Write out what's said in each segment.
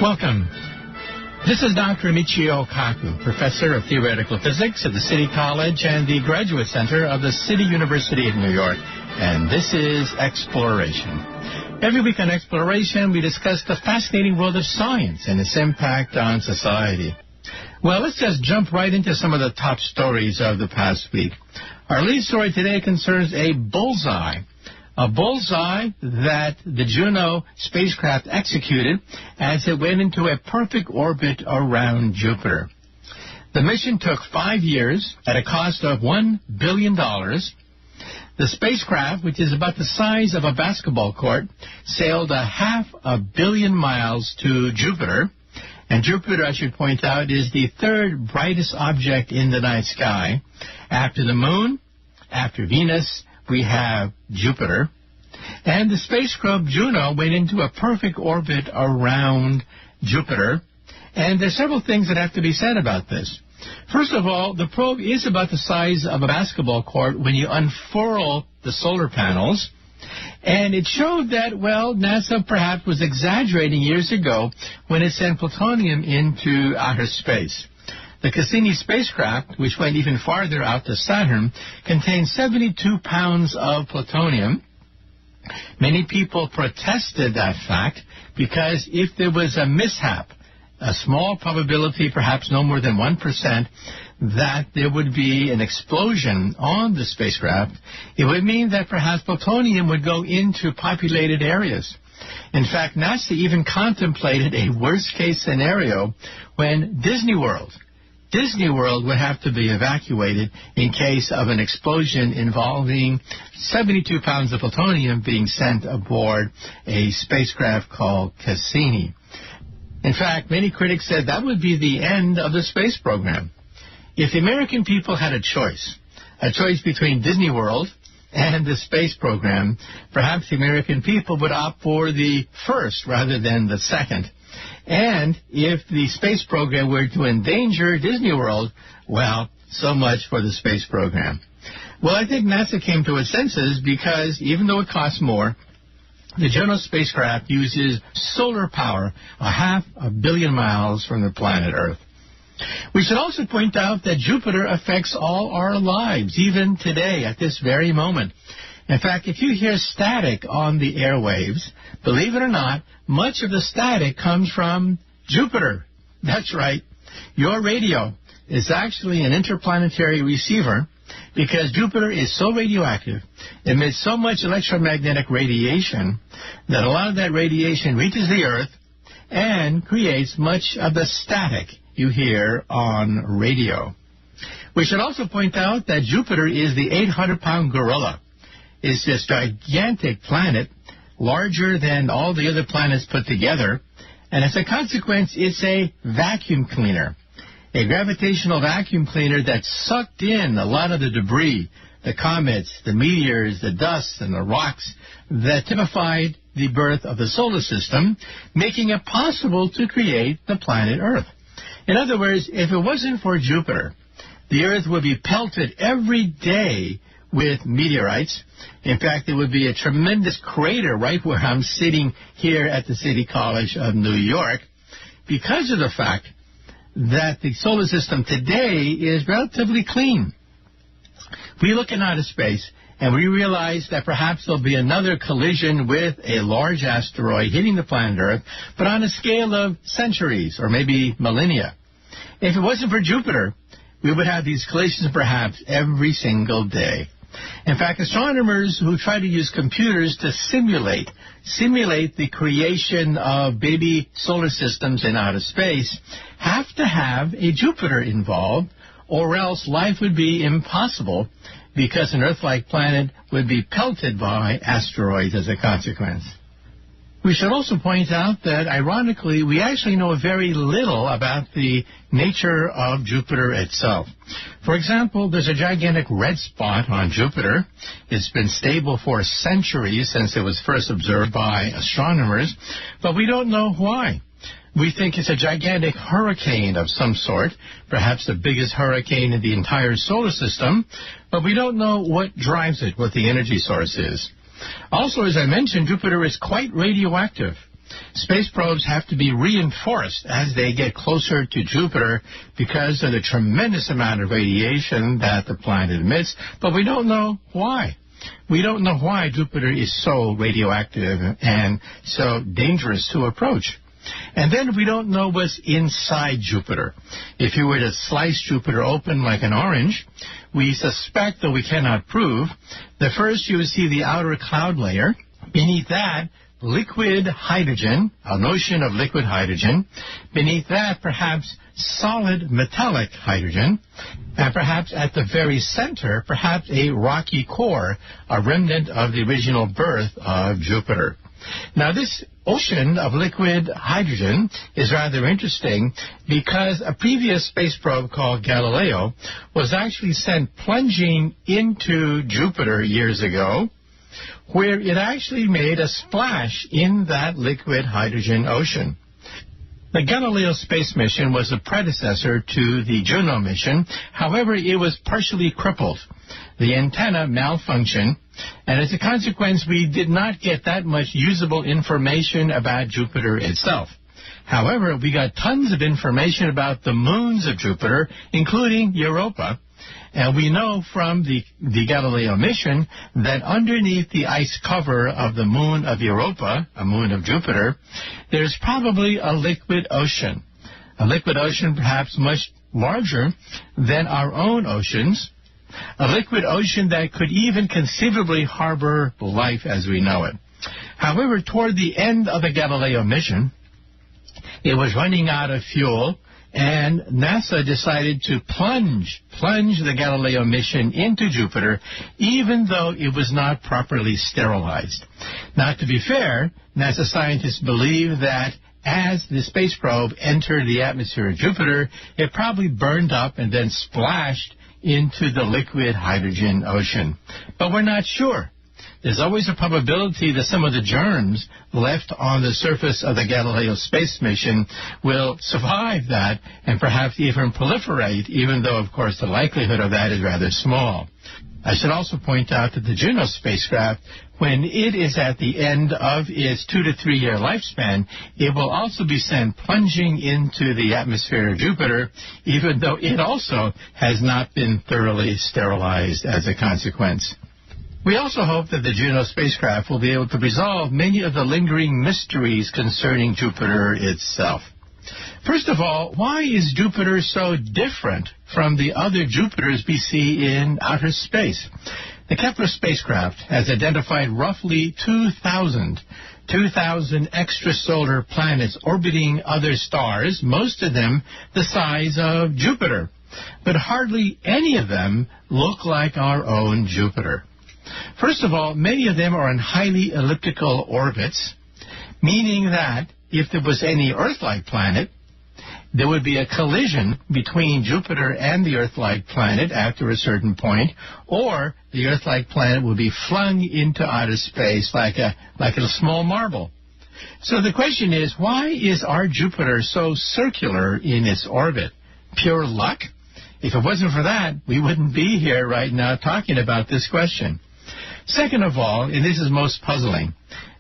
Welcome. This is Dr. Michio Kaku, Professor of Theoretical Physics at the City College and the Graduate Center of the City University of New York, and this is Exploration. Every week on Exploration, we discuss the fascinating world of science and its impact on society. Well, let's just jump right into some of the top stories of the past week. Our lead story today concerns a bullseye that the Juno spacecraft executed as it went into a perfect orbit around Jupiter. The mission took 5 years at a cost of $1 billion. The spacecraft, which is about the size of a basketball court, sailed 500 million miles to Jupiter. And Jupiter, I should point out, is the third brightest object in the night sky. After the Moon, after Venus, we have Jupiter. And the spacecraft Juno went into a perfect orbit around Jupiter. And there's several things that have to be said about this. First of all, the probe is about the size of a basketball court when you unfurl the solar panels. And it showed that, well, NASA perhaps was exaggerating years ago when it sent plutonium into outer space. The Cassini spacecraft, which went even farther out to Saturn, contained 72 pounds of plutonium. Many people protested that fact because if there was a mishap, a small probability, perhaps no more than 1%, that there would be an explosion on the spacecraft, it would mean that perhaps plutonium would go into populated areas. In fact, NASA even contemplated a worst-case scenario when Disney World would have to be evacuated in case of an explosion involving 72 pounds of plutonium being sent aboard a spacecraft called Cassini. In fact, many critics said that would be the end of the space program. If the American people had a choice between Disney World and the space program, perhaps the American people would opt for the first rather than the second. And if the space program were to endanger Disney World, well, so much for the space program. Well, I think NASA came to its senses because even though it costs more, the Juno spacecraft uses solar power 500 million miles from the planet Earth. We should also point out that Jupiter affects all our lives, even today, at this very moment. In fact, if you hear static on the airwaves, believe it or not, much of the static comes from Jupiter. That's right. Your radio is actually an interplanetary receiver because Jupiter is so radioactive, emits so much electromagnetic radiation, that a lot of that radiation reaches the Earth and creates much of the static you hear on radio. We should also point out that Jupiter is the 800-pound gorilla. It's this gigantic planet, larger than all the other planets put together, and as a consequence, it's a vacuum cleaner, a gravitational vacuum cleaner that sucked in a lot of the debris, the comets, the meteors, the dust, and the rocks that typified the birth of the solar system, making it possible to create the planet Earth. In other words, if it wasn't for Jupiter, the Earth would be pelted every day with meteorites. In fact, there would be a tremendous crater right where I'm sitting here at the City College of New York because of the fact that the solar system today is relatively clean. We look in outer space and we realize that perhaps there'll be another collision with a large asteroid hitting the planet Earth, but on a scale of centuries or maybe millennia. If it wasn't for Jupiter, we would have these collisions perhaps every single day. In fact, astronomers who try to use computers to simulate the creation of baby solar systems in outer space have to have a Jupiter involved, or else life would be impossible because an Earth-like planet would be pelted by asteroids as a consequence. We should also point out that, ironically, we actually know very little about the nature of Jupiter itself. For example, there's a gigantic red spot on Jupiter. It's been stable for centuries since it was first observed by astronomers, but we don't know why. We think it's a gigantic hurricane of some sort, perhaps the biggest hurricane in the entire solar system, but we don't know what drives it, what the energy source is. Also, as I mentioned, Jupiter is quite radioactive. Space probes have to be reinforced as they get closer to Jupiter because of the tremendous amount of radiation that the planet emits, but we don't know why. We don't know why Jupiter is so radioactive and so dangerous to approach. And then we don't know what's inside Jupiter. If you were to slice Jupiter open like an orange, we suspect, though we cannot prove, that first you would see the outer cloud layer. Beneath that, liquid hydrogen, an ocean of liquid hydrogen. Beneath that, perhaps solid metallic hydrogen. And perhaps at the very center, perhaps a rocky core, a remnant of the original birth of Jupiter. Now, this ocean of liquid hydrogen is rather interesting because a previous space probe called Galileo was actually sent plunging into Jupiter years ago, where it actually made a splash in that liquid hydrogen ocean. The Galileo space mission was a predecessor to the Juno mission. However, it was partially crippled. The antenna malfunctioned, and as a consequence, we did not get that much usable information about Jupiter itself. However, we got tons of information about the moons of Jupiter, including Europa. And we know from the Galileo mission that underneath the ice cover of the moon of Europa, a moon of Jupiter, there's probably a liquid ocean. A liquid ocean perhaps much larger than our own oceans. A liquid ocean that could even conceivably harbor life as we know it. However, toward the end of the Galileo mission, it was running out of fuel, and NASA decided to plunge the Galileo mission into Jupiter, even though it was not properly sterilized. Now, to be fair, NASA scientists believe that as the space probe entered the atmosphere of Jupiter, it probably burned up and then splashed into the liquid hydrogen ocean. But we're not sure. There's always a probability that some of the germs left on the surface of the Galileo space mission will survive that and perhaps even proliferate, even though, of course, the likelihood of that is rather small. I should also point out that the Juno spacecraft, when it is at the end of its 2 to 3 year lifespan, it will also be sent plunging into the atmosphere of Jupiter, even though it also has not been thoroughly sterilized as a consequence. We also hope that the Juno spacecraft will be able to resolve many of the lingering mysteries concerning Jupiter itself. First of all, why is Jupiter so different from the other Jupiters we see in outer space? The Kepler spacecraft has identified roughly 2,000 extrasolar planets orbiting other stars, most of them the size of Jupiter. But hardly any of them look like our own Jupiter. First of all, many of them are on highly elliptical orbits, meaning that if there was any Earth-like planet, there would be a collision between Jupiter and the Earth-like planet after a certain point, or the Earth-like planet would be flung into outer space like a small marble. So the question is, why is our Jupiter so circular in its orbit? Pure luck? If it wasn't for that, we wouldn't be here right now talking about this question. Second of all, and this is most puzzling,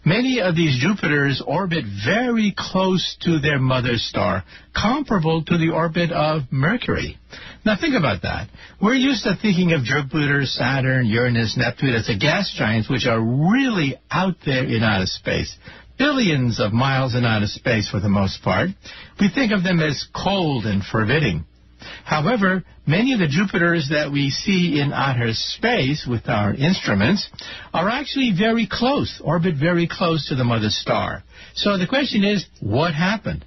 many of these Jupiters orbit very close to their mother star, comparable to the orbit of Mercury. Now think about that. We're used to thinking of Jupiter, Saturn, Uranus, Neptune as the gas giants, which are really out there in outer space. Billions of miles in outer space for the most part. We think of them as cold and forbidding. However, many of the Jupiters that we see in outer space with our instruments are actually very close, orbit very close to the mother star. So the question is, what happened?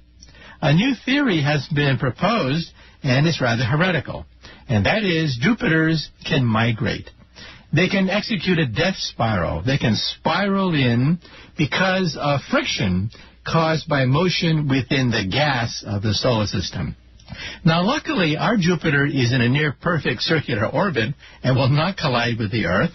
A new theory has been proposed, and it's rather heretical, and that is Jupiters can migrate. They can execute a death spiral. They can spiral in because of friction caused by motion within the gas of the solar system. Now, luckily, our Jupiter is in a near-perfect circular orbit and will not collide with the Earth.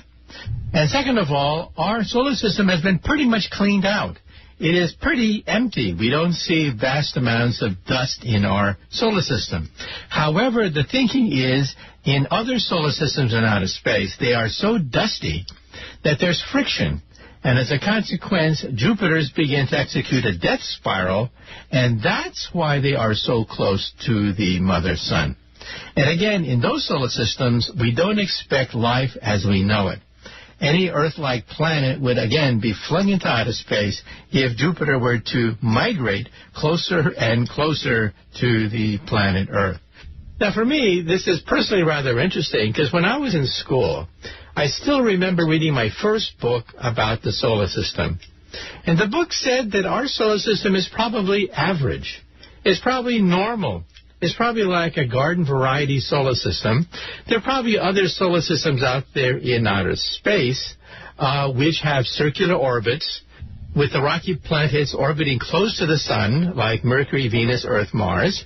And second of all, our solar system has been pretty much cleaned out. It is pretty empty. We don't see vast amounts of dust in our solar system. However, the thinking is, in other solar systems in outer space, they are so dusty that there's friction. And as a consequence, Jupiters begin to execute a death spiral, and that's why they are so close to the mother sun. And again, in those solar systems, we don't expect life as we know it. Any Earth-like planet would again be flung into outer space if Jupiter were to migrate closer and closer to the planet Earth. Now, for me, this is personally rather interesting because when I was in school, I still remember reading my first book about the solar system. And the book said that our solar system is probably average. It's probably normal. It's probably like a garden variety solar system. There are probably other solar systems out there in outer space which have circular orbits with the rocky planets orbiting close to the sun, like Mercury, Venus, Earth, Mars.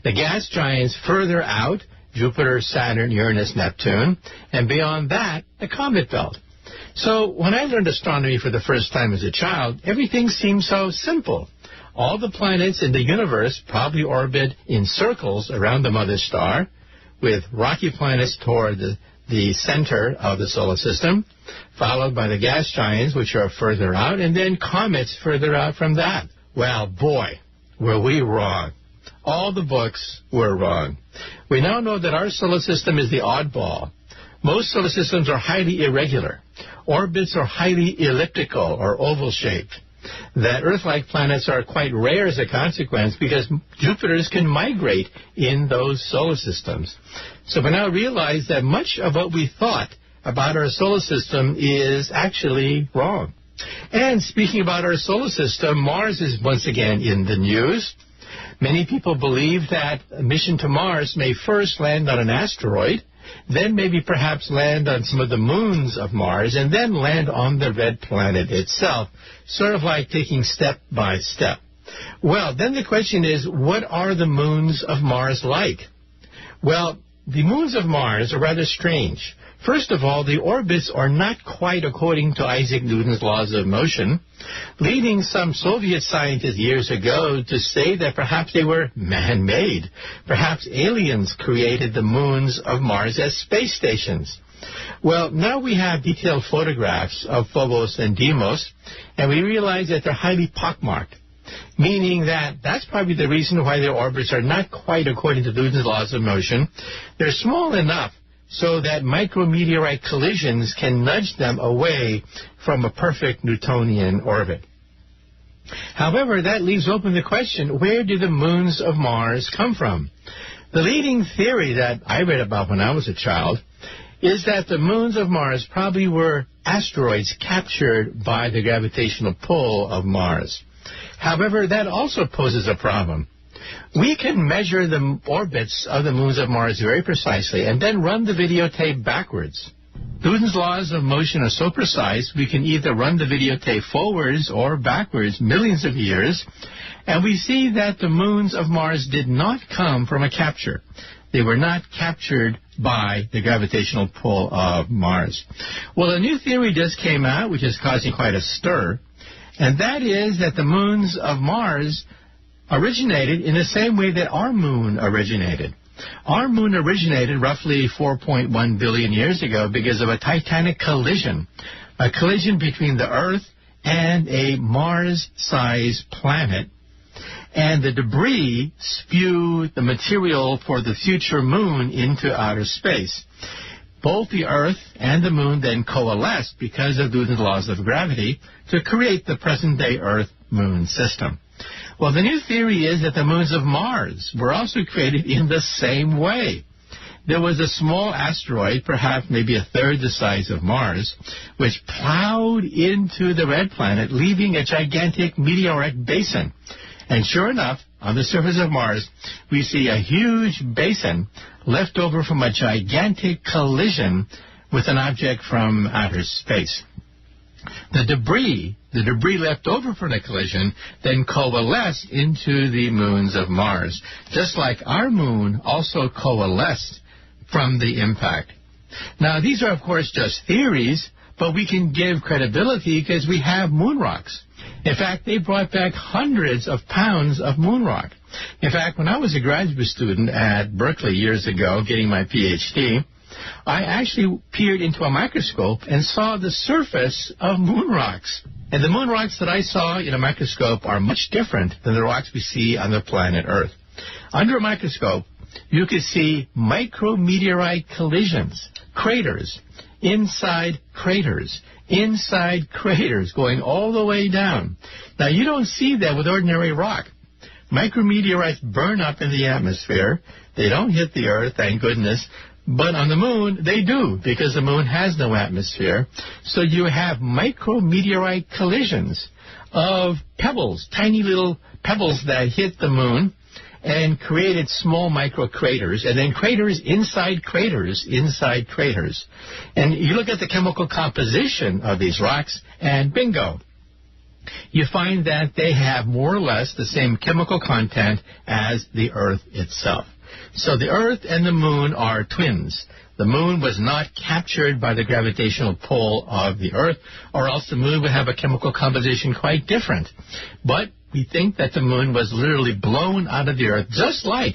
The gas giants further out, Jupiter, Saturn, Uranus, Neptune, and beyond that, the comet belt. So when I learned astronomy for the first time as a child, everything seemed so simple. All the planets in the universe probably orbit in circles around the mother star, with rocky planets toward the center of the solar system, followed by the gas giants, which are further out, and then comets further out from that. Well, boy, were we wrong. All the books were wrong. We now know that our solar system is the oddball. Most solar systems are highly irregular. Orbits are highly elliptical or oval-shaped. That Earth-like planets are quite rare as a consequence because Jupiters can migrate in those solar systems. So we now realize that much of what we thought about our solar system is actually wrong. And speaking about our solar system, Mars is once again in the news. Many people believe that a mission to Mars may first land on an asteroid, then maybe perhaps land on some of the moons of Mars, and then land on the red planet itself, sort of like taking step by step. Well, then the question is, what are the moons of Mars like? Well, the moons of Mars are rather strange. First of all, the orbits are not quite according to Isaac Newton's laws of motion, leading some Soviet scientists years ago to say that perhaps they were man-made. Perhaps aliens created the moons of Mars as space stations. Well, now we have detailed photographs of Phobos and Deimos, and we realize that they're highly pockmarked, meaning that that's probably the reason why their orbits are not quite according to Newton's laws of motion. They're small enough so that micrometeorite collisions can nudge them away from a perfect Newtonian orbit. However, that leaves open the question, where do the moons of Mars come from? The leading theory that I read about when I was a child is that the moons of Mars probably were asteroids captured by the gravitational pull of Mars. However, that also poses a problem. We can measure the orbits of the moons of Mars very precisely and then run the videotape backwards. Newton's laws of motion are so precise, we can either run the videotape forwards or backwards millions of years, and we see that the moons of Mars did not come from a capture. They were not captured by the gravitational pull of Mars. Well, a new theory just came out, which is causing quite a stir, and that is that the moons of Mars originated in the same way that our moon originated. Our moon originated roughly 4.1 billion years ago because of a titanic collision, a collision between the Earth and a Mars-sized planet. And the debris spewed the material for the future moon into outer space. Both the Earth and the moon then coalesced because of Newton's laws of gravity to create the present-day Earth-Moon system. Well, the new theory is that the moons of Mars were also created in the same way. There was a small asteroid, perhaps maybe a third the size of Mars, which plowed into the red planet, leaving a gigantic meteoric basin. And sure enough, on the surface of Mars, we see a huge basin left over from a gigantic collision with an object from outer space. The debris left over from the collision then coalesced into the moons of Mars, just like our moon also coalesced from the impact. Now, these are, of course, just theories, but we can give credibility because we have moon rocks. In fact, they brought back hundreds of pounds of moon rock. In fact, when I was a graduate student at Berkeley years ago getting my Ph.D., I actually peered into a microscope and saw the surface of moon rocks. And the moon rocks that I saw in a microscope are much different than the rocks we see on the planet Earth. Under a microscope, you could see micrometeorite collisions, craters, inside craters going all the way down. Now, you don't see that with ordinary rock. Micrometeorites burn up in the atmosphere. They don't hit the Earth, thank goodness. But on the moon, they do, because the moon has no atmosphere. So you have micrometeorite collisions of pebbles, tiny little pebbles that hit the moon and created small microcraters, and then craters inside craters inside craters. And you look at the chemical composition of these rocks, and bingo, you find that they have more or less the same chemical content as the Earth itself. So the Earth and the moon are twins. The moon was not captured by the gravitational pull of the Earth, or else the moon would have a chemical composition quite different. But we think that the moon was literally blown out of the Earth, just like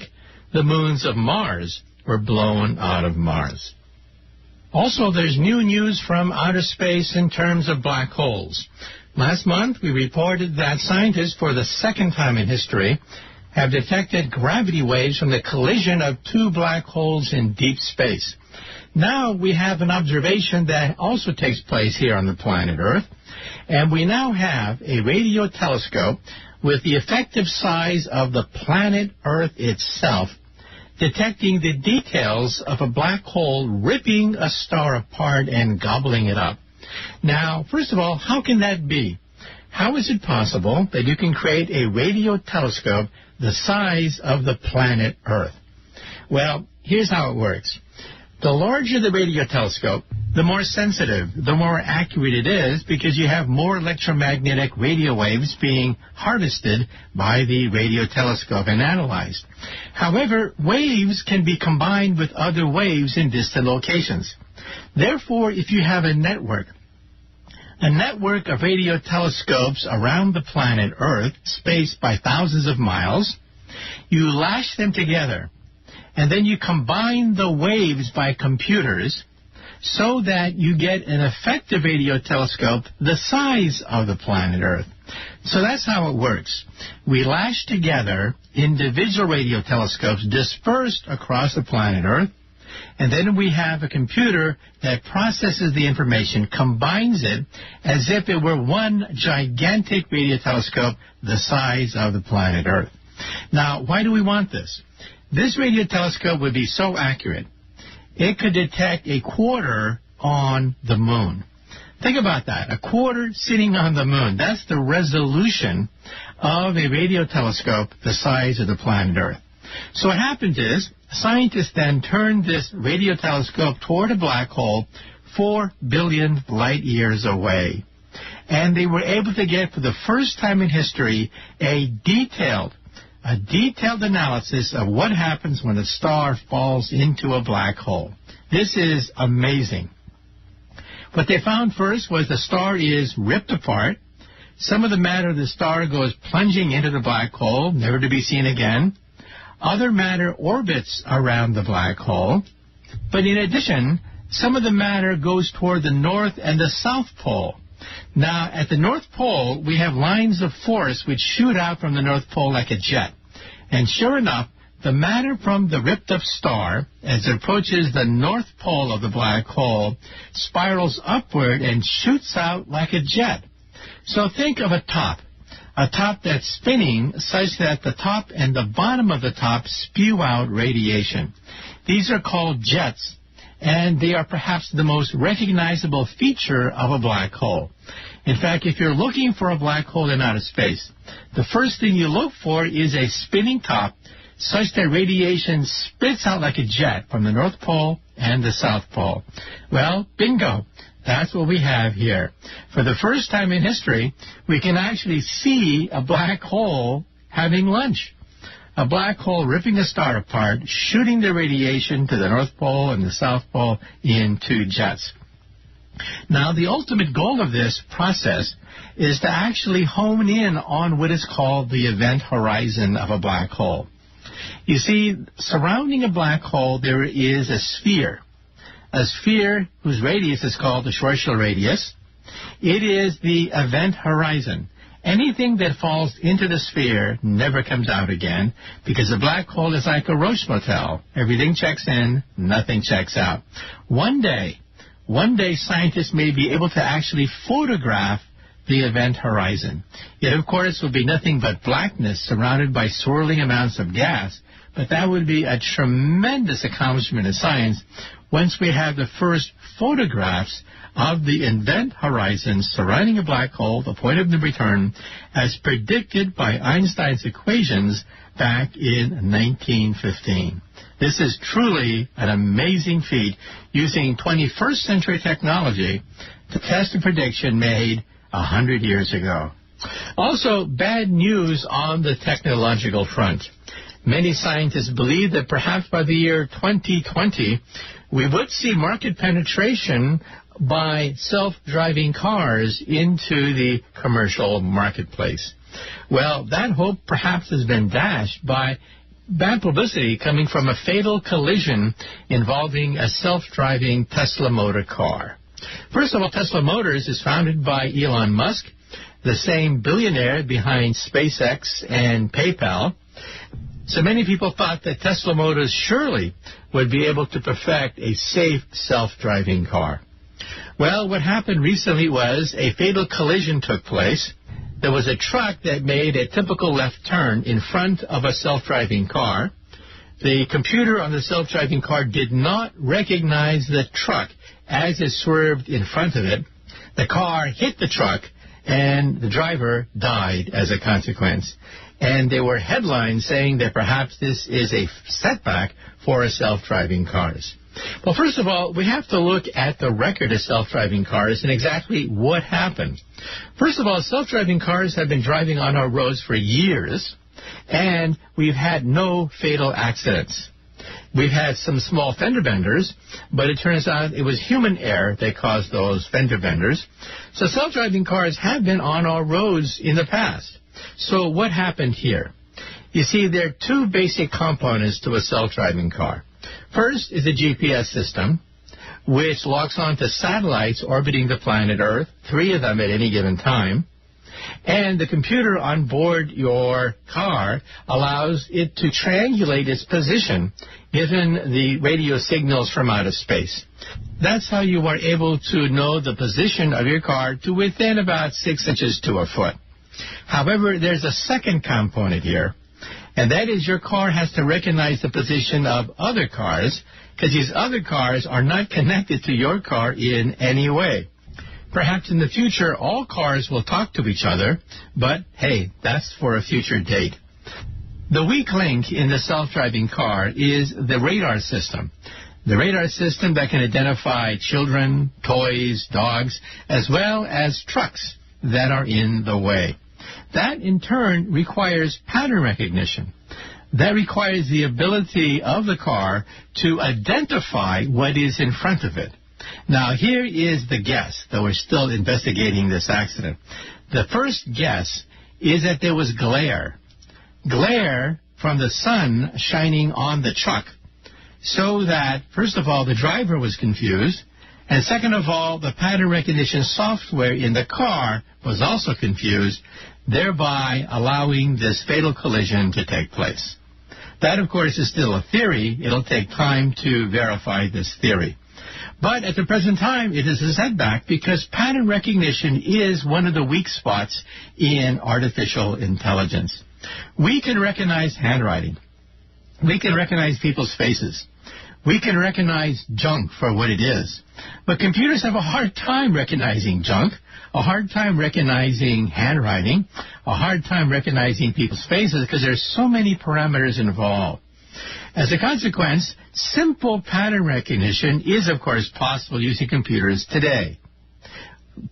the moons of Mars were blown out of Mars. Also, there's new news from outer space in terms of black holes. Last month, we reported that scientists, for the second time in history, have detected gravity waves from the collision of two black holes in deep space. Now we have an observation that also takes place here on the planet Earth, and we now have a radio telescope with the effective size of the planet Earth itself, detecting the details of a black hole ripping a star apart and gobbling it up. Now, first of all, how can that be? How is it possible that you can create a radio telescope the size of the planet Earth? Well, here's how it works. The larger the radio telescope, the more sensitive, the more accurate it is, because you have more electromagnetic radio waves being harvested by the radio telescope and analyzed. However, waves can be combined with other waves in distant locations. Therefore, if you have a network of radio telescopes around the planet Earth, spaced by thousands of miles, you lash them together, and then you combine the waves by computers so that you get an effective radio telescope the size of the planet Earth. So that's how it works. We lash together individual radio telescopes dispersed across the planet Earth, and then we have a computer that processes the information, combines it as if it were one gigantic radio telescope the size of the planet Earth. Now, why do we want this? This radio telescope would be so accurate, it could detect a quarter on the moon. Think about that, a quarter sitting on the moon. That's the resolution of a radio telescope the size of the planet Earth. So what happened is, scientists then turned this radio telescope toward a black hole 4 billion light years away. And they were able to get, for the first time in history, a detailed analysis of what happens when a star falls into a black hole. This is amazing. What they found first was the star is ripped apart. Some of the matter of the star goes plunging into the black hole, never to be seen again. Other matter orbits around the black hole. But in addition, some of the matter goes toward the north and the south pole. Now, at the North Pole, we have lines of force which shoot out from the North Pole like a jet. And sure enough, the matter from the ripped-up star, as it approaches the North Pole of the black hole, spirals upward and shoots out like a jet. So think of a top that's spinning such that the top and the bottom of the top spew out radiation. These are called jets, and they are perhaps the most recognizable feature of a black hole. In fact, if you're looking for a black hole in outer space, the first thing you look for is a spinning top such that radiation spits out like a jet from the North Pole and the South Pole. Well, bingo. That's what we have here. For the first time in history, we can actually see a black hole having lunch. A black hole ripping a star apart, shooting the radiation to the North Pole and the South Pole in two jets. Now, the ultimate goal of this process is to actually hone in on what is called the event horizon of a black hole. You see, surrounding a black hole, there is a sphere. a sphere whose radius is called the Schwarzschild radius. It is the event horizon. Anything that falls into the sphere never comes out again because the black hole is like a Roche motel. Everything checks in, nothing checks out. One day, scientists may be able to actually photograph the event horizon. It, of course, will be nothing but blackness surrounded by swirling amounts of gas, but that would be a tremendous accomplishment in science once we have the first photographs of the event horizon surrounding a black hole, the point of no return, as predicted by Einstein's equations back in 1915. This is truly an amazing feat using 21st century technology to test a prediction made 100 years ago. Also, bad news on the technological front. Many scientists believe that perhaps by the year 2020, we would see market penetration by self-driving cars into the commercial marketplace. Well, that hope perhaps has been dashed by bad publicity coming from a fatal collision involving a self-driving Tesla motor car. First of all, Tesla Motors is founded by Elon Musk, the same billionaire behind SpaceX and PayPal. So many people thought that Tesla Motors surely would be able to perfect a safe self-driving car. Well, what happened recently was a fatal collision took place. There was a truck that made a typical left turn in front of a self-driving car. The computer on the self-driving car did not recognize the truck as it swerved in front of it. The car hit the truck, and the driver died as a consequence. And there were headlines saying that perhaps this is a setback for self-driving cars. Well, first of all, we have to look at the record of self-driving cars and exactly what happened. First of all, self-driving cars have been driving on our roads for years, and we've had no fatal accidents. We've had some small fender benders, but it turns out it was human error that caused those fender benders. So self-driving cars have been on our roads in the past. So what happened here? You see, there are two basic components to a self-driving car. First is the GPS system, which locks onto satellites orbiting the planet Earth, 3 of them at any given time. And the computer on board your car allows it to triangulate its position given the radio signals from outer space. That's how you are able to know the position of your car to within about 6 inches to a foot. However, there's a second component here, and that is your car has to recognize the position of other cars because these other cars are not connected to your car in any way. Perhaps in the future, all cars will talk to each other, but hey, that's for a future date. The weak link in the self-driving car is the radar system. The radar system that can identify children, toys, dogs, as well as trucks that are in the way. That, in turn, requires pattern recognition. That requires the ability of the car to identify what is in front of it. Now, here is the guess, though we're still investigating this accident. The first guess is that there was glare. Glare from the sun shining on the truck, so that, first of all, the driver was confused, and second of all, the pattern recognition software in the car was also confused, thereby allowing this fatal collision to take place. That, of course, is still a theory. It'll take time to verify this theory. But at the present time, it is a setback because pattern recognition is one of the weak spots in artificial intelligence. We can recognize handwriting. We can recognize people's faces. We can recognize junk for what it is. But computers have a hard time recognizing junk, a hard time recognizing handwriting, a hard time recognizing people's faces because there's so many parameters involved. As a consequence, simple pattern recognition is, of course, possible using computers today.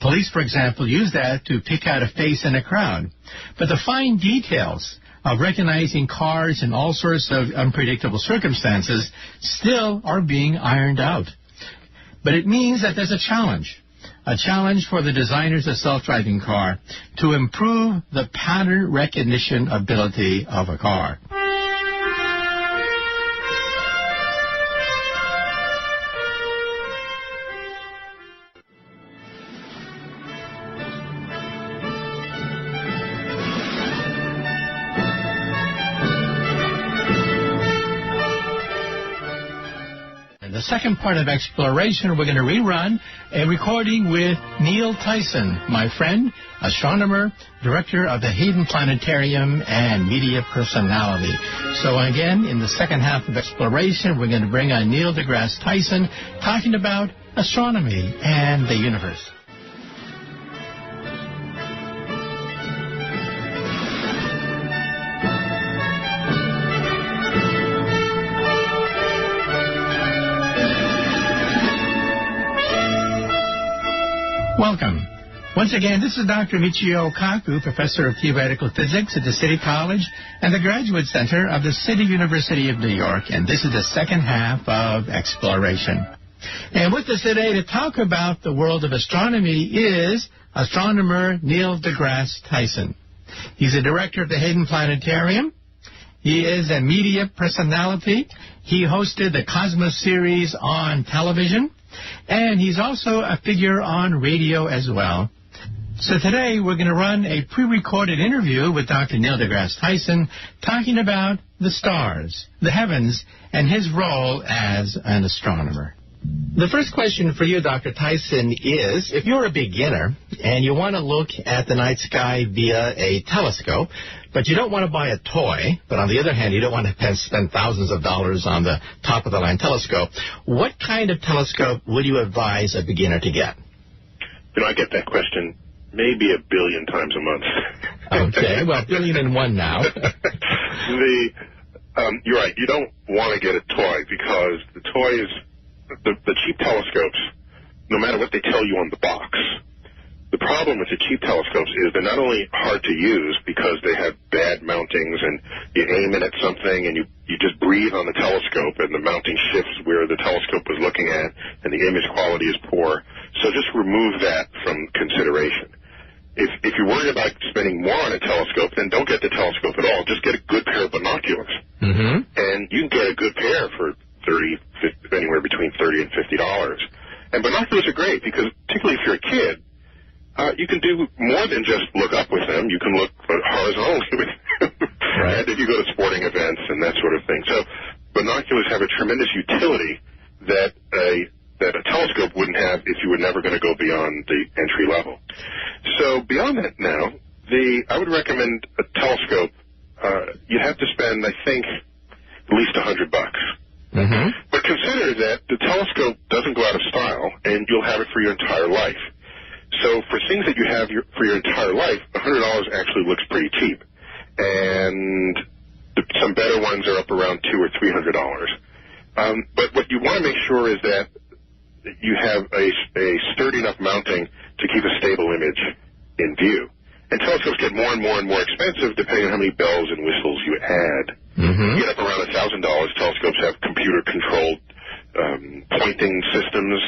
Police, for example, use that to pick out a face in a crowd. But the fine details of recognizing cars in all sorts of unpredictable circumstances still are being ironed out. But it means that there's a challenge for the designers of self-driving car to improve the pattern recognition ability of a car. second part of Exploration, we're going to rerun a recording with Neil Tyson, my friend, astronomer, director of the Hayden Planetarium, and media personality. So again, in the second half of Exploration, we're going to bring on Neil deGrasse Tyson talking about astronomy and the universe. Welcome. Once again, this is Dr. Michio Kaku, Professor of Theoretical Physics at the City College and the Graduate Center of the City University of New York, and this is the second half of Exploration. And with us today to talk about the world of astronomy is astronomer Neil deGrasse Tyson. He's a director of the Hayden Planetarium. He is a media personality. He hosted the Cosmos series on television. And he's also a figure on radio as well. So today we're going to run a pre-recorded interview with Dr. Neil deGrasse Tyson talking about the stars, the heavens, and his role as an astronomer. The first question for you, Dr. Tyson, is if you're a beginner and you want to look at the night sky via a telescope, but you don't want to buy a toy, but on the other hand, you don't want to spend thousands of dollars on the top-of-the-line telescope, what kind of telescope would you advise a beginner to get? You know, I get that question maybe 1 billion times a month. Okay, well, 1,000,001 now. You're right. You don't want to get a toy because the toys, the cheap telescopes, no matter what they tell you on the box, the problem with the cheap telescopes is they're not only hard to use because they have bad mountings and you aim it at something and you just breathe on the telescope and the mounting shifts where the telescope was looking at and the image quality is poor. So just remove that from consideration. If you're worried about spending more on a telescope, then don't get the telescope at all. Just get a good pair of binoculars. Mm-hmm. And you can get a good pair for anywhere between $30 and $50. And binoculars are great because particularly if you're a kid, you can do more than just look up with them. You can look horizontally with them. Right. And if you go to sporting events and that sort of thing. So binoculars have a tremendous utility that a telescope wouldn't have if you were never going to go beyond the entry level. So beyond that now, I would recommend a telescope. You'd have to spend, I think, at least $100. Mm-hmm. But consider that the telescope doesn't go out of style, and you'll have it for your entire life. So for things that you have for your entire life, $100 actually looks pretty cheap. And some better ones are up around $200 or $300. But what you want to make sure is that you have a sturdy enough mounting to keep a stable image in view. And telescopes get more and more and more expensive depending on how many bells and whistles you add. Mm-hmm. You get up around $1,000. Telescopes have computer-controlled pointing systems.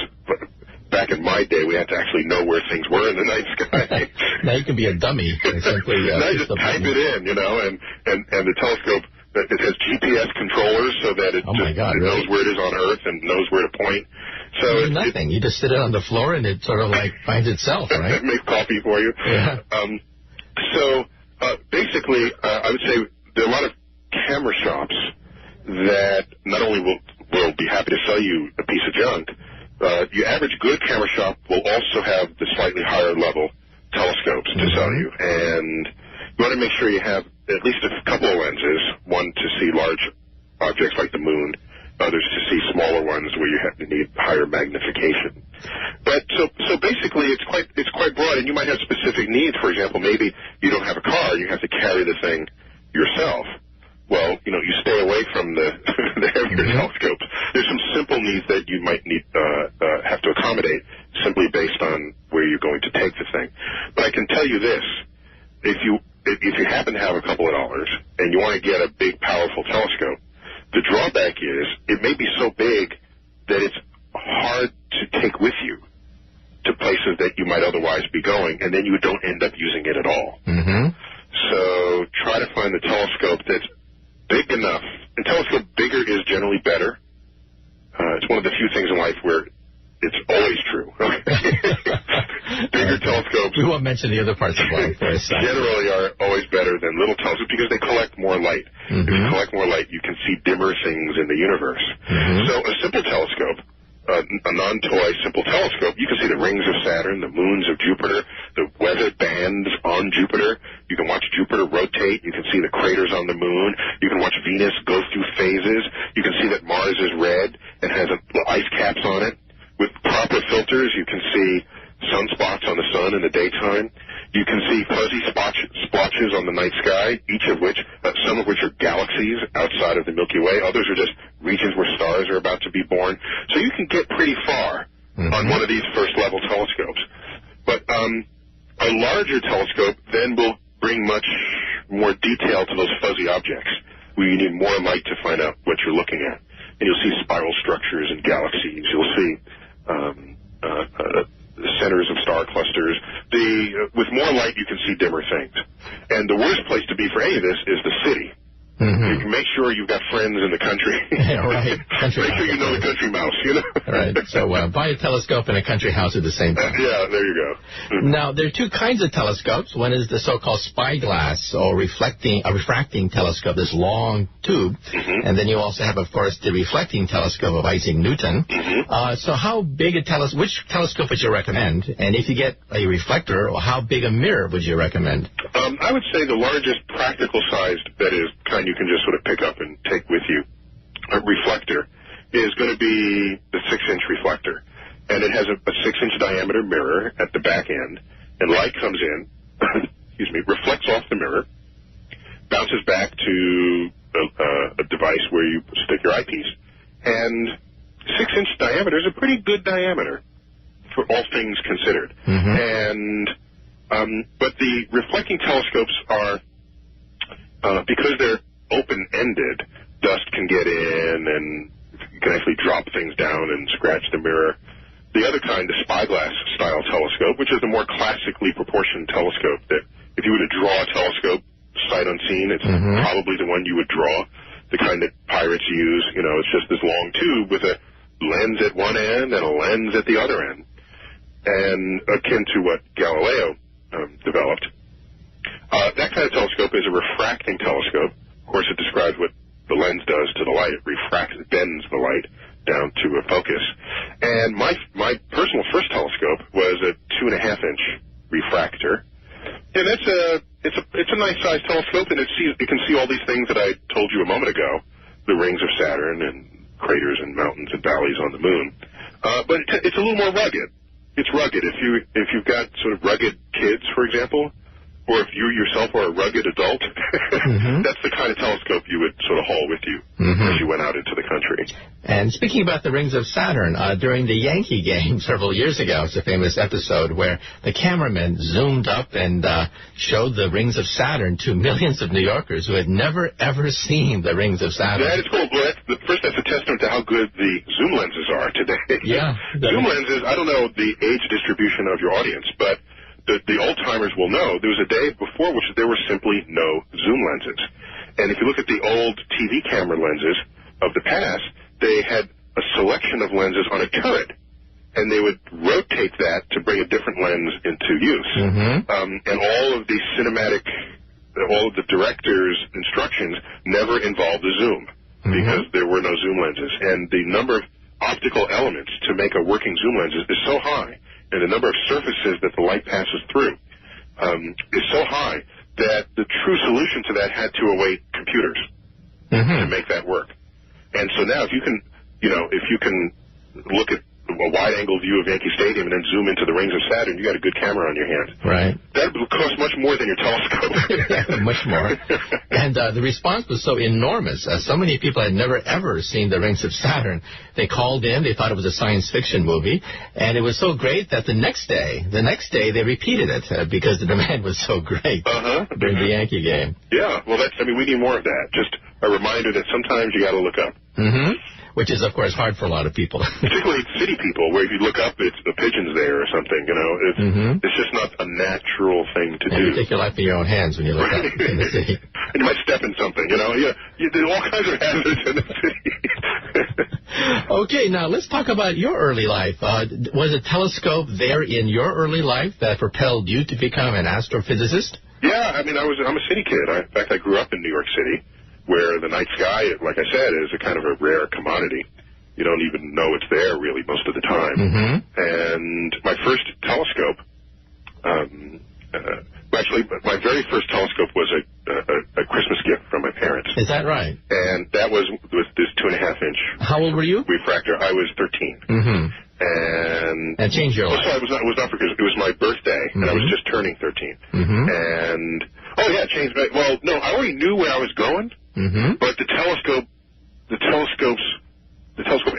Back in my day, we had to actually know where things were in the night sky. Now you can be a dummy. Simply, now you just type it in, and the telescope, it has GPS controllers so that it knows where it is on Earth and knows where to point. So you do nothing. You just sit it on the floor and it sort of like finds itself, right? It makes coffee for you. Yeah. Basically, I would say there are a lot of camera shops that not only will be happy to sell you a piece of junk, your average good camera shop will also have the slightly higher level telescopes to sell you. And you want to make sure you have at least a couple of lenses, one to see large objects like the moon, others to see smaller ones where you need higher magnification. But so basically it's quite broad, and you might have specific needs. For example, maybe you don't have a car and you have to carry the thing yourself. Well, you stay away from the heavier telescopes. There's some simple needs that you might have to accommodate simply based on where you're going to take the thing. But I can tell you this: if you happen to have a couple of dollars and you want to get a big, powerful telescope, the drawback is it may be so big that it's hard to take with you to places that you might otherwise be going, and then you don't end up using it at all. Mm-hmm. So try to find the telescope that's big enough, and telescope bigger is generally better. It's one of the few things in life where it's always true. Bigger telescopes telescopes. We won't mention the other parts of light for a second. Generally are always better than little telescopes because they collect more light. If you collect more light, you can see dimmer things in the universe. So a simple telescope, a non-toy simple telescope, you can see the rings of Saturn, the moons of Jupiter, the weather bands on Jupiter. You can watch Jupiter rotate. You can see the craters on the moon. You can watch Venus go through phases. You can see that Mars is red and has ice caps on it. With proper filters, you can see sunspots on the sun in the daytime. You can see fuzzy splotches on the night sky, some of which are galaxies outside of the Milky Way. Others are just regions where stars are about to be born. So you can get pretty far on one of these first-level telescopes. But a larger telescope then will bring much more detail to those fuzzy objects, where you need more light to find out what you're looking at. And you'll see spiral structures and galaxies. You'll see the centers of star clusters. With more light, you can see dimmer things. And the worst place to be for any of this is the city. You can make sure you've got friends in the country. Yeah, right. Make sure you know the country mouse, Right. So buy a telescope and a country house at the same time. Yeah, there you go. Now, there are two kinds of telescopes. One is the so-called spyglass, or refracting telescope, this long tube. And then you also have, of course, the reflecting telescope of Isaac Newton. So how big which telescope would you recommend? And if you get a reflector, how big a mirror would you recommend? I would say the largest practical sized, that is, kind you can just sort of pick up and take with you, a reflector, is going to be the 6-inch reflector. And it has a 6-inch diameter mirror at the back end, and light comes in, reflects off the mirror, bounces back to a device where you stick your eyepiece. And 6-inch diameter is a pretty good diameter for all things considered. But the reflecting telescopes are, because they're open-ended, dust can get in and you can actually drop things down and scratch the mirror. The other kind, the spyglass-style telescope, which is the more classically proportioned telescope, that if you were to draw a telescope sight unseen, it's probably the one you would draw, the kind that pirates use. It's just this long tube with a lens at one end and a lens at the other end, and akin to what Galileo developed. That kind of telescope is a refracting telescope. Of course, it describes what the lens does to the light. It bends the light down to a focus. And my personal first telescope was a 2.5-inch refractor. And it's a nice sized telescope, and it can see all these things that I told you a moment ago, the rings of Saturn and craters and mountains and valleys on the moon. But it's a little more rugged. It's rugged. If you've got sort of rugged kids, for example, or if you yourself are a rugged adult, that's the kind of telescope you would sort of haul with you as you went out into the country. And speaking about the rings of Saturn, during the Yankee game several years ago, it's a famous episode where the cameraman zoomed up and showed the rings of Saturn to millions of New Yorkers who had never, ever seen the rings of Saturn. That is cool. Well, that's a testament to how good the zoom lenses are today. Yeah. Zoom lenses, I don't know the age distribution of your audience, but the old-timers will know there was a day before which there were simply no zoom lenses. And if you look at the old TV camera lenses of the past, they had a selection of lenses on a turret, and they would rotate that to bring a different lens into use. And all of the director's instructions never involved a zoom because there were no zoom lenses. And the number of optical elements to make a working zoom lens is so high, and the number of surfaces that the light passes through is so high that the true solution to that had to await computers to make that work. And so now if you can look at a wide-angle view of Yankee Stadium and then zoom into the rings of Saturn, you got a good camera on your hands. Right. That would cost much more than your telescope. Yeah, much more. And the response was so enormous. So many people had never, ever seen the rings of Saturn. They called in. They thought it was a science fiction movie. And it was so great that the next day, they repeated it because the demand was so great during the Yankee game. Yeah. Well, we need more of that. Just a reminder that sometimes you got to look up. Which is, of course, hard for a lot of people. Particularly city people, where if you look up, it's the pigeons there or something, It's just not a natural thing to do. You take your life in your own hands when you look up in the city. And you might step in something, There are all kinds of hazards in the city. Okay, now let's talk about your early life. Was a telescope there in your early life that propelled you to become an astrophysicist? Yeah, I mean, I'm a city kid. In fact, I grew up in New York City, where the night sky, like I said, is a kind of a rare commodity. You don't even know it's there, really, most of the time. Mm-hmm. And my first telescope, actually, my very first telescope was a Christmas gift from my parents. Is that right? And that was this 2.5-inch. How old were you? Refractor. I was 13. Mm-hmm. And that changed your life. Also, it was not because it was my birthday, and I was just turning 13. Mm-hmm. And it changed. Well, no, I already knew where I was going, but the telescope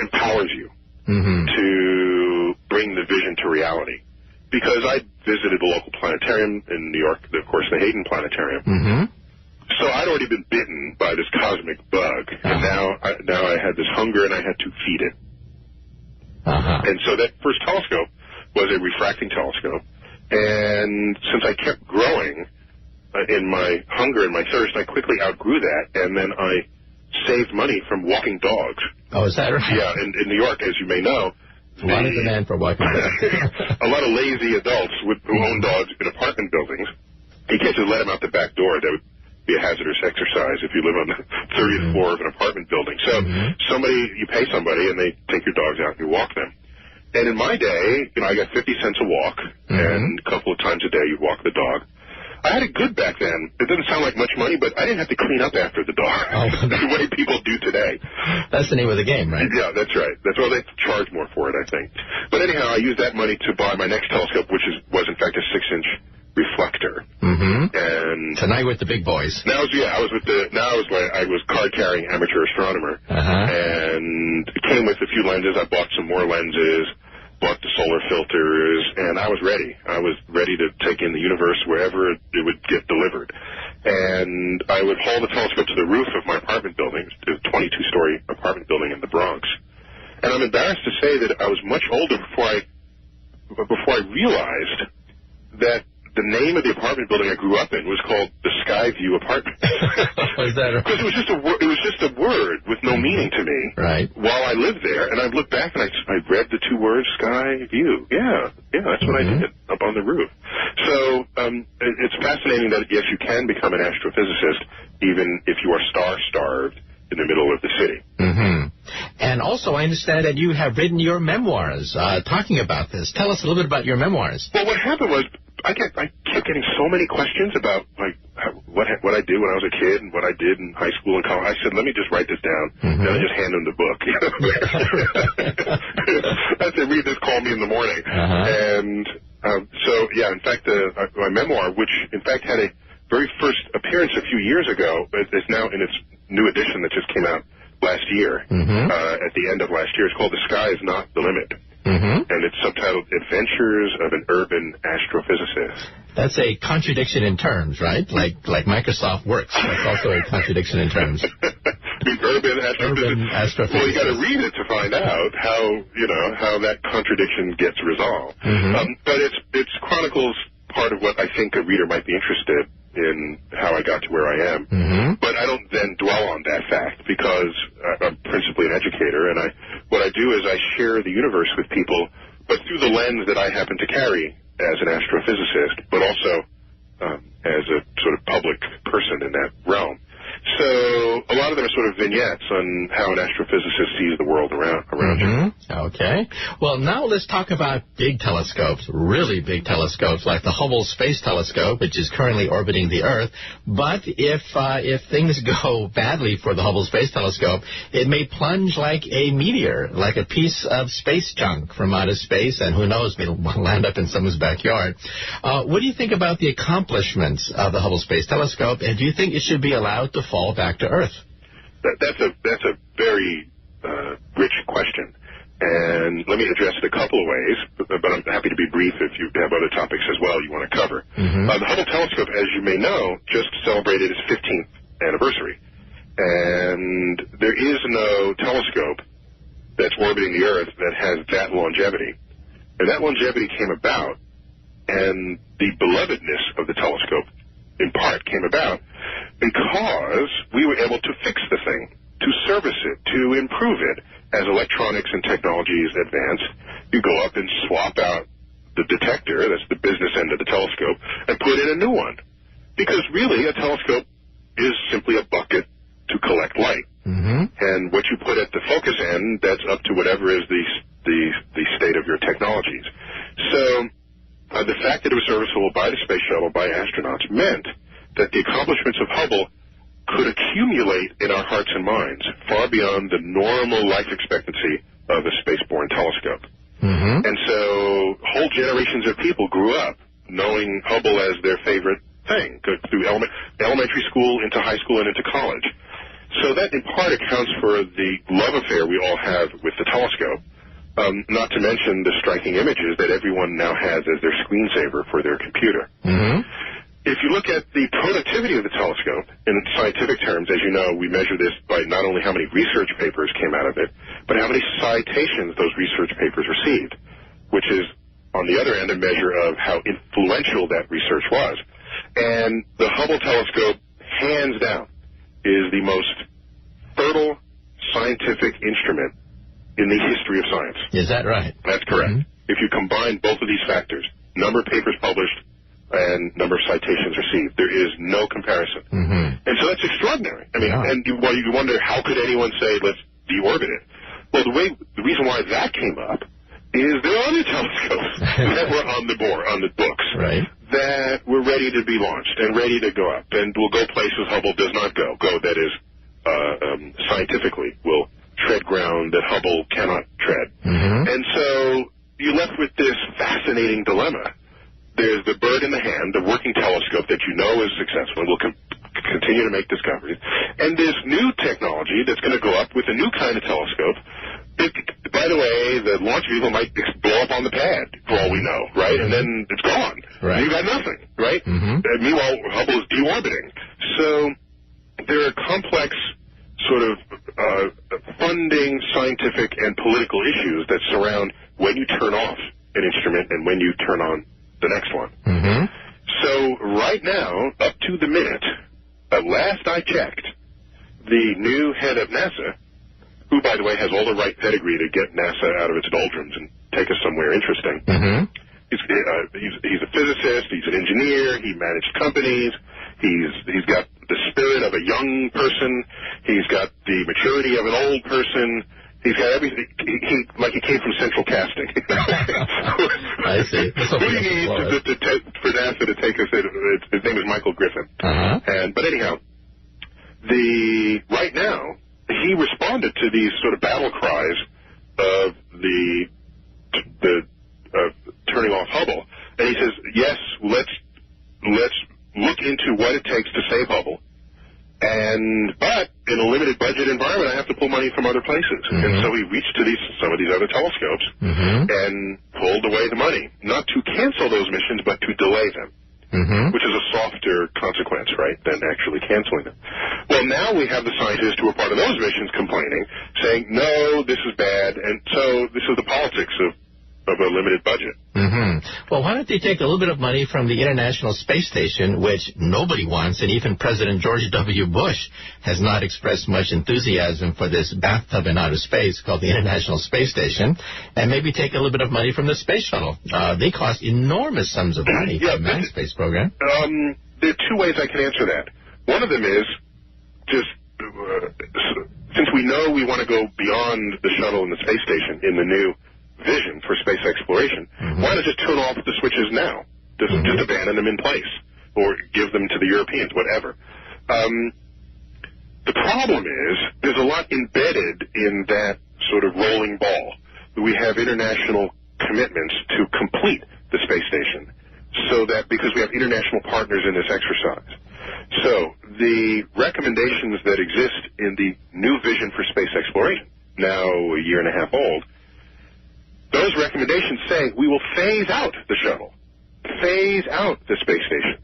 empowers you to bring the vision to reality. Because I visited the local planetarium in New York, of course, the Hayden Planetarium. So I'd already been bitten by this cosmic bug, and now I had this hunger, and I had to feed it. And so that first telescope was a refracting telescope, and since I kept growing in my hunger and my thirst, I quickly outgrew that, and then I saved money from walking dogs. Oh, is that right? Yeah, in New York, as you may know. A lot of demand for walking dogs. A lot of lazy adults who own dogs in apartment buildings. You can't just let them out the back door. That would be a hazardous exercise if you live on the 30th floor of an apartment building. So you pay somebody, and they take your dogs out and you walk them. And in my day, I got 50 cents a walk, and a couple of times a day you'd walk the dog. I had it good back then. It doesn't sound like much money, but I didn't have to clean up after the dog the way people do today. That's the name of the game, right? Yeah, that's right. They charge more for it, I think. But anyhow, I used that money to buy my next telescope, which was in fact a 6-inch reflector. And so now you're with the big boys. I was card-carrying amateur astronomer, and it came with a few lenses. I bought some more lenses, bought the solar filters, and I was ready. I was ready to take in the universe wherever it would get delivered. And I would haul the telescope to the roof of my apartment building, a 22-story apartment building in the Bronx. And I'm embarrassed to say that I was much older before I realized that the name of the apartment building I grew up in was called the Skyview Apartment. Was that because it was just a word with no meaning to me. Right. While I lived there, and I looked back and I read the two words Skyview. Yeah, that's what I did up on the roof. So it's fascinating that yes, you can become an astrophysicist even if you are star-starved in the middle of the city. And also, I understand that you have written your memoirs talking about this. Tell us a little bit about your memoirs. Well, what happened was I kept getting so many questions about what I did when I was a kid and what I did in high school and college. I said, let me just write this down, and I just hand them the book. I said, read this, call me in the morning. And in fact, my memoir, which in fact had a very first appearance a few years ago, is now in its new edition that just came out last year, at the end of last year. It's called The Sky Is Not the Limit. And it's subtitled Adventures of an Urban Astrophysicist. That's a contradiction in terms, right? Like Microsoft Works. That's also a contradiction in terms. Urban astrophysicist. Well, you got to read it to find out how that contradiction gets resolved. But it chronicles part of what I think a reader might be interested in, how I got to where I am. But I don't then dwell on that fact because I'm principally an educator, and what I do is I share the universe with people, but through the lens that I happen to carry as an astrophysicist, but also as a sort of public person in that realm. So a lot of them are sort of vignettes on how an astrophysicist sees the world around you. Okay. Well, now let's talk about big telescopes, really big telescopes like the Hubble Space Telescope, which is currently orbiting the Earth. But if things go badly for the Hubble Space Telescope, it may plunge like a meteor, like a piece of space junk from outer space, and who knows, it'll land up in someone's backyard. What do you think about the accomplishments of the Hubble Space Telescope, and do you think it should be allowed to fall back to Earth? That's a very rich question, and let me address it a couple of ways, but I'm happy to be brief if you have other topics as well you want to cover. The Hubble telescope, as you may know, just celebrated its 15th anniversary, and there is no telescope that's orbiting the Earth that has that longevity, and that longevity came about, and the belovedness of the telescope in part came about because we were able to fix the thing. to service it, to improve it. As electronics and technologies advance, you go up and swap out the detector, that's the business end of the telescope, and put in a new one. Because really, a telescope is simply a bucket to collect light. And what you put at the focus end, that's up to whatever is the state of your technologies. So the fact that it was serviceable by the space shuttle, by astronauts, meant that the accomplishments of Hubble could accumulate in our hearts and minds far beyond the normal life expectancy of a spaceborne telescope. And so whole generations of people grew up knowing Hubble as their favorite thing, through elementary school into high school and into college. So that in part accounts for the love affair we all have with the telescope, not to mention the striking images that everyone now has as their screensaver for their computer. If you look at the productivity of the telescope in scientific terms, as you know, we measure this by not only how many research papers came out of it, but how many citations those research papers received, which is, on the other end, a measure of how influential that research was. And the Hubble telescope, hands down, is the most fertile scientific instrument in the history of science. Is that right? That's correct. If you combine both of these factors, number of papers published and number of citations received, there is no comparison. And so that's extraordinary. I mean, and you wonder, how could anyone say, let's deorbit it? Well, the reason why that came up is there are other telescopes that were on the books, that were ready to be launched and ready to go up, and will go places Hubble does not go. That is, scientifically, will tread ground that Hubble cannot tread. And so you're left with this fascinating dilemma. There's the bird in the hand, the working telescope that you know is successful and will continue to make discoveries. And this new technology that's going to go up with a new kind of telescope. By the way, the launch vehicle might blow up on the pad, for all we know, right? And then it's gone. You got nothing, right? And meanwhile, Hubble is deorbiting. So there are complex sort of funding, scientific, and political issues that surround when you turn off an instrument and when you turn on the next one. So right now, up to the minute, at last I checked, the new head of NASA, who, by the way, has all the right pedigree to get NASA out of its doldrums and take us somewhere interesting. He's a physicist, he's an engineer, he managed companies, he's got the spirit of a young person, he's got the maturity of an old person, he's got everything, he came from central casting. I see. Who do you need for NASA to take us in? His name is Michael Griffin. But anyhow, right now, he responded to these sort of battle cries of the turning off Hubble, and he says, yes, let's look into what it takes to save Hubble, but in a limited budget environment, I have to pull money from other places. And so he reached to some of these other telescopes and pulled away the money, not to cancel those missions, but to delay them. Which is a softer consequence, right, than actually canceling them. Well, now we have the scientists who are part of those missions complaining, saying, no, this is bad, and so this is the politics of a limited budget. Well, why don't they take a little bit of money from the International Space Station, which nobody wants, and even President George W. Bush has not expressed much enthusiasm for this bathtub in outer space called the International Space Station, and maybe take a little bit of money from the space shuttle. They cost enormous sums of money for the manned space program. There are two ways I can answer that. One of them is just, since we know we want to go beyond the shuttle and the space station in the new vision for space exploration, why not just turn off the switches now? Just abandon them in place, or give them to the Europeans, whatever. The problem is, there's a lot embedded in that sort of rolling ball. We have international commitments to complete the space station, so that because we have international partners in this exercise. So the recommendations that exist in the new vision for space exploration, now a year and a half old, those recommendations say we will phase out the shuttle, phase out the space station.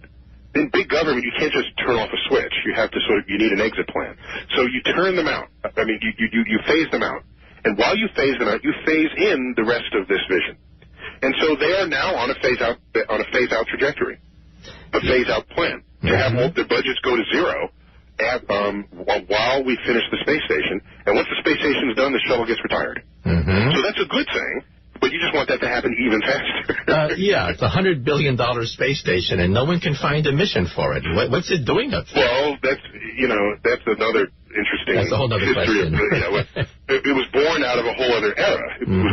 In big government, you can't just turn off a switch. You have to you need an exit plan. So you turn them out. I mean, you phase them out. And while you phase them out, you phase in the rest of this vision. And so they are now on a phase out trajectory, a phase out plan, to have all their budgets go to zero while we finish the space station. And once the space station's done, the shuttle gets retired. So that's a good thing. But you just want that to happen even faster. Yeah, it's a $100 billion space station, and no one can find a mission for it. What's it doing up there? Well, that's another interesting That's a whole other history. question. It was born out of a whole other era. It was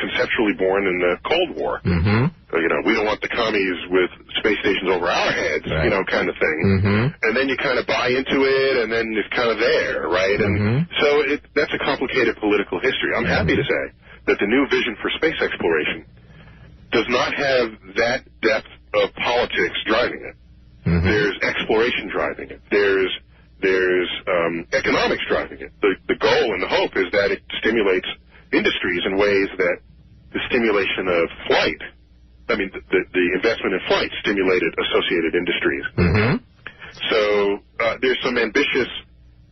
conceptually born in the Cold War. We don't want the commies with space stations over our heads, kind of thing. And then you kind of buy into it, and then it's kind of there, right? And so that's a complicated political history. I'm happy to say that the new vision for space exploration does not have that depth of politics driving it. There's exploration driving it. There's economics driving it. The goal and the hope is that it stimulates industries in ways that the stimulation of flight, the investment in flight stimulated associated industries. So there's some ambitious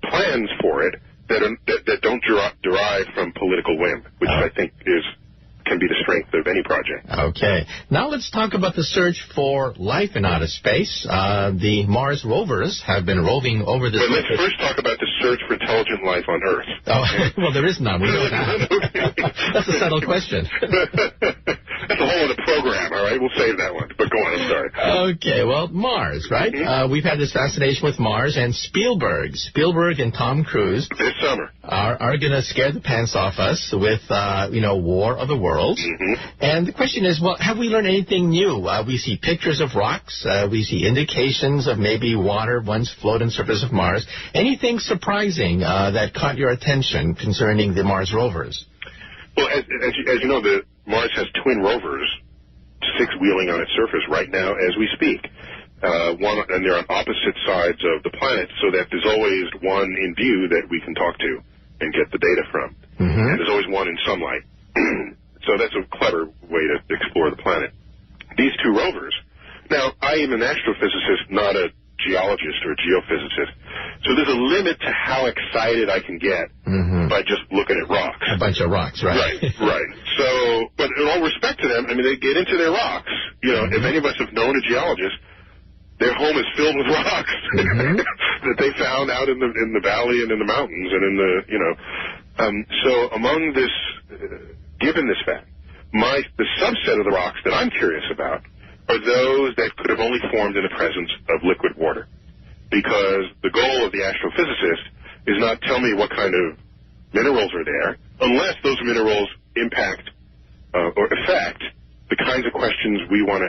plans for it that don't derive from political whim, which I think can be the strength of any project. Okay. Now let's talk about the search for life in outer space. The Mars rovers have been roving over the surface. But let's first talk about the search for intelligent life on Earth. Oh, well, there is none. We know that. That's a subtle question. That's a whole other program, all right? We'll save that one. But go on, I'm sorry. Okay, well, Mars, right? We've had this fascination with Mars, and Spielberg and Tom Cruise this summer are going to scare the pants off us with, War of the Worlds. And the question is, well, have we learned anything new? We see pictures of rocks. We see indications of maybe water once floating on the surface of Mars. Anything surprising that caught your attention concerning the Mars rovers? Well, as you know, Mars has twin rovers, six-wheeling on its surface right now as we speak. And they're on opposite sides of the planet, so that there's always one in view that we can talk to and get the data from. And there's always one in sunlight. So that's a clever way to explore the planet. These two rovers. Now, I am an astrophysicist, not a geologist or a geophysicist. So there's a limit to how excited I can get by just looking at rocks. A bunch of rocks, right? Right. So, but in all respect to them, they get into their rocks. If any of us have known a geologist, their home is filled with rocks that they found out in the valley and in the mountains and in the, so among this, given this fact, the subset of the rocks that I'm curious about are those that could have only formed in the presence of liquid water. Because the goal of the astrophysicist is not tell me what kind of minerals are there, unless those minerals impact or affect the kinds of questions we want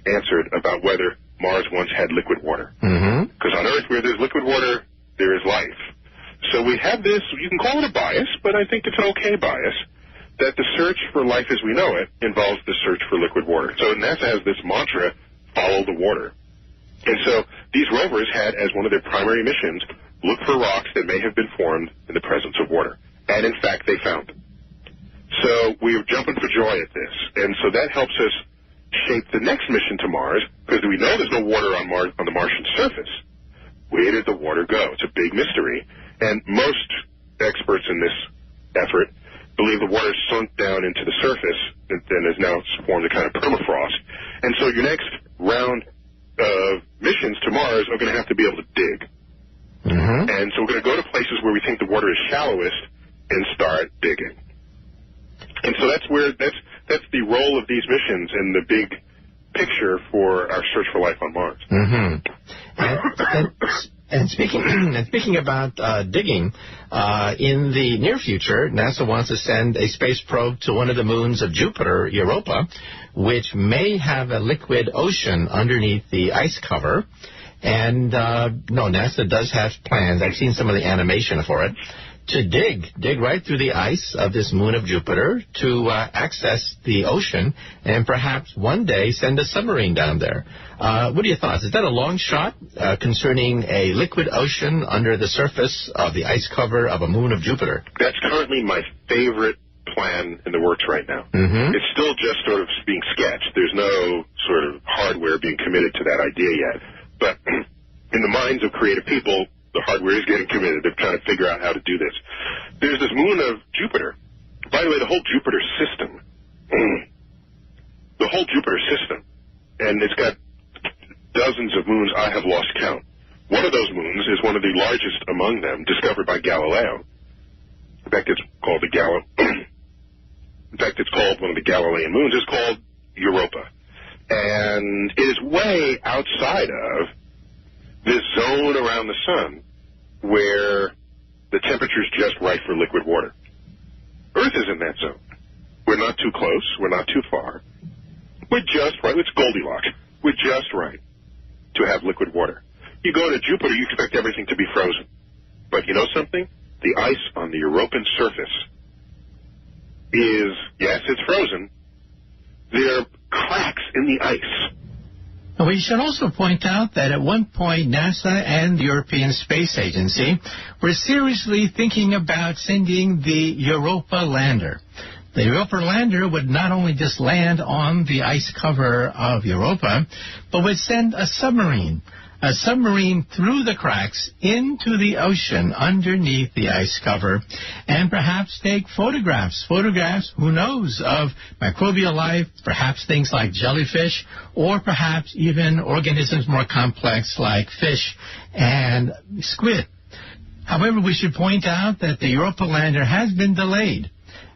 answered about whether Mars once had liquid water. Because on Earth, where there's liquid water, there is life. So we have this, you can call it a bias, but I think it's an okay bias, that the search for life as we know it involves the search for liquid water. So NASA has this mantra, follow the water. And so these rovers had, as one of their primary missions, look for rocks that may have been formed in the presence of water. And in fact, they found them. So we are jumping for joy at this. And so that helps us shape the next mission to Mars, because we know there's no water on the Martian surface. Where did the water go? It's a big mystery. And most experts in this effort believe the water sunk down into the surface and has now formed a kind of permafrost. And so your next round of missions to Mars are going to have to be able to dig. And so we're going to go to places where we think the water is shallowest and start digging. And so that's the role of these missions in the big picture for our search for life on Mars. And speaking about digging, in the near future, NASA wants to send a space probe to one of the moons of Jupiter, Europa, which may have a liquid ocean underneath the ice cover. And, NASA does have plans. I've seen some of the animation for it, to dig right through the ice of this moon of Jupiter to access the ocean and perhaps one day send a submarine down there. What are your thoughts? Is that a long shot concerning a liquid ocean under the surface of the ice cover of a moon of Jupiter? That's currently my favorite plan in the works right now. It's still just sort of being sketched. There's no sort of hardware being committed to that idea yet. But in the minds of creative people, the hardware is getting committed. They're trying to figure out how to do this. There's this moon of Jupiter. By the way, the whole Jupiter system, and it's got dozens of moons, I have lost count, One of those moons is one of the largest among them, discovered by Galileo. In fact, it's called one of the Galilean moons. It's called Europa. And it is way outside of this zone around the sun where the temperature's just right for liquid water. Earth is in that zone. We're not too close. We're not too far. We're just right. It's Goldilocks. We're just right to have liquid water. You go to Jupiter, you expect everything to be frozen. But you know something? The ice on the European surface is, yes, it's frozen. There are cracks in the ice. We should also point out that at one point, NASA and the European Space Agency were seriously thinking about sending the Europa lander. The Europa lander would not only just land on the ice cover of Europa, but would send a submarine through the cracks into the ocean underneath the ice cover, and perhaps take photographs, who knows, of microbial life, perhaps things like jellyfish, or perhaps even organisms more complex like fish and squid. However, we should point out that the Europa lander has been delayed,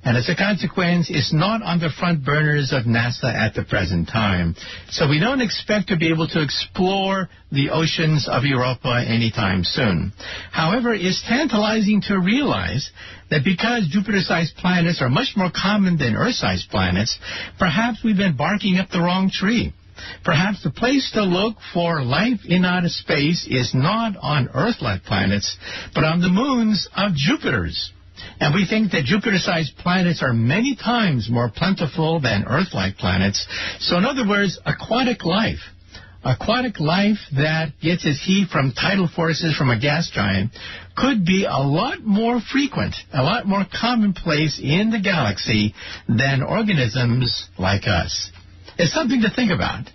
and as a consequence, is not on the front burners of NASA at the present time. So we don't expect to be able to explore the oceans of Europa anytime soon. However, it's tantalizing to realize that because Jupiter-sized planets are much more common than Earth-sized planets, perhaps we've been barking up the wrong tree. Perhaps the place to look for life in outer space is not on Earth-like planets, but on the moons of Jupiter's. And we think that Jupiter-sized planets are many times more plentiful than Earth-like planets. So in other words, aquatic life that gets its heat from tidal forces from a gas giant, could be a lot more frequent, a lot more commonplace in the galaxy than organisms like us. It's something to think about.